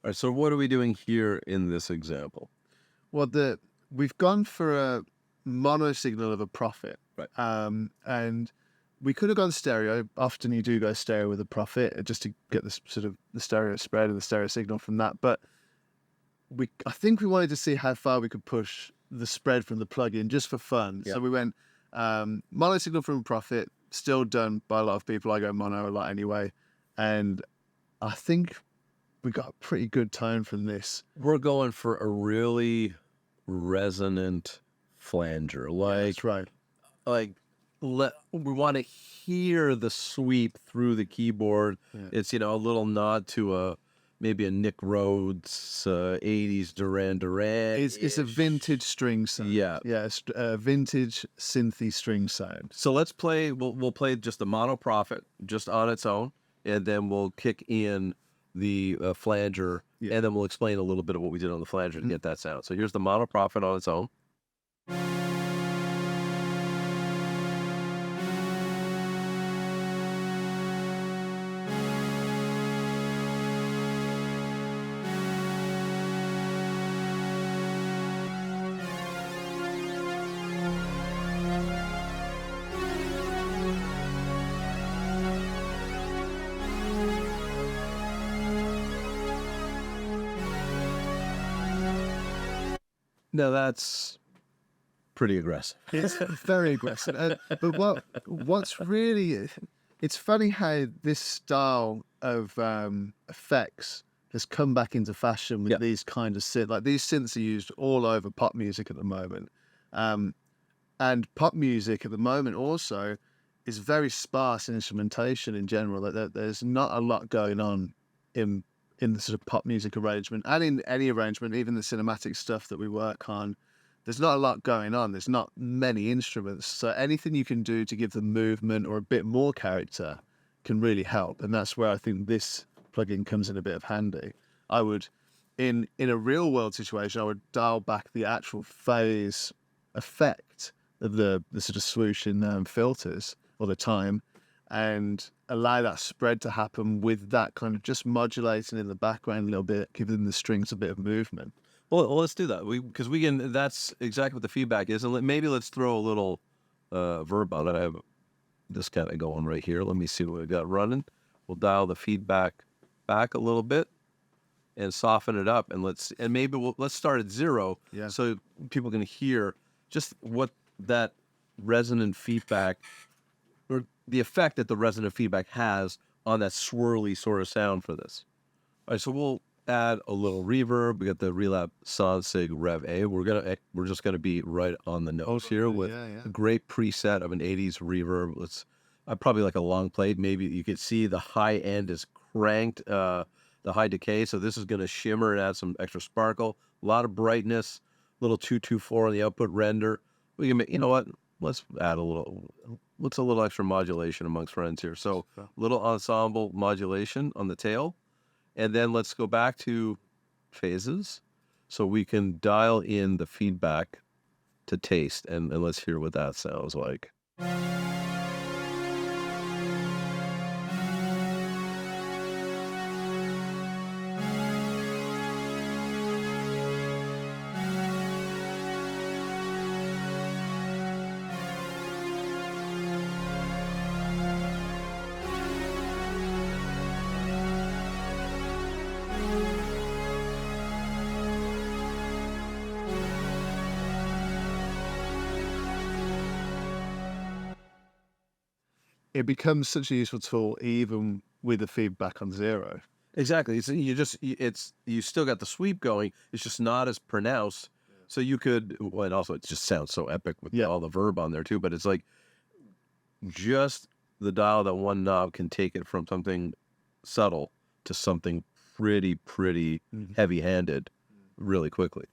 All right, so what are we doing here in this example? Well, we've gone for a mono signal of a profit. Right. And we could have gone stereo. Often you do go stereo with a profit just to get the sort of the stereo spread and the stereo signal from that. But I think we wanted to see how far we could push the spread from the plugin just for fun. Yeah. So we went mono signal from a profit, still done by a lot of people. I go mono a lot anyway. And I think we got a pretty good tone from this. We're going for a really resonant flanger. That's right. We want to hear the sweep through the keyboard. Yeah. It's, a little nod to maybe a Nick Rhodes 80s Duran Duran. It's a vintage string sound. Yeah. Yeah, it's a vintage synthy string sound. So let's play, we'll play just the mono profit just on its own, and then we'll kick in the flanger, and then we'll explain a little bit of what we did on the flanger to get that sound. So here's the mono profit on its own. Now that's pretty aggressive. It's very aggressive. But what's really, it's funny how this style of effects has come back into fashion with these kind of synths. Like these synths are used all over pop music at the moment. And pop music at the moment also is very sparse in instrumentation in general. There's not a lot going on in the sort of pop music arrangement, and in any arrangement, even the cinematic stuff that we work on, there's not a lot going on. There's not many instruments. So anything you can do to give them movement or a bit more character can really help. And that's where I think this plugin comes in a bit of handy. I would, in a real world situation, I would dial back the actual phase effect of the sort of swoosh in filters all the time, and allow that spread to happen with that kind of just modulating in the background a little bit, giving the strings a bit of movement. Well, let's do that. Because we can. That's exactly what the feedback is, and maybe let's throw a little verb on it. I have this kind of going right here. Let me see what we got running. We'll dial the feedback back a little bit and soften it up, and let's start at 0, so people can hear just what that resonant feedback, or the effect that the resonant feedback has on that swirly sort of sound for this. All right, so we'll add a little reverb. We got the Relap Soundsig Rev A. We're just gonna be right on the nose here with a great preset of an 80s reverb. Probably like a long plate. Maybe you could see the high end is cranked, the high decay. So this is gonna shimmer and add some extra sparkle. A lot of brightness. Little 224 on the output render. We can make, let's add a little extra modulation amongst friends here. So little ensemble modulation on the tail. And then let's go back to phases so we can dial in the feedback to taste, and let's hear what that sounds like. It becomes such a useful tool even with the feedback on 0. Exactly. You still got the sweep going. It's just not as pronounced. So you could, and also it just sounds so epic with all the verb on there too. But it's like just the dial, that one knob can take it from something subtle to something pretty heavy-handed really quickly.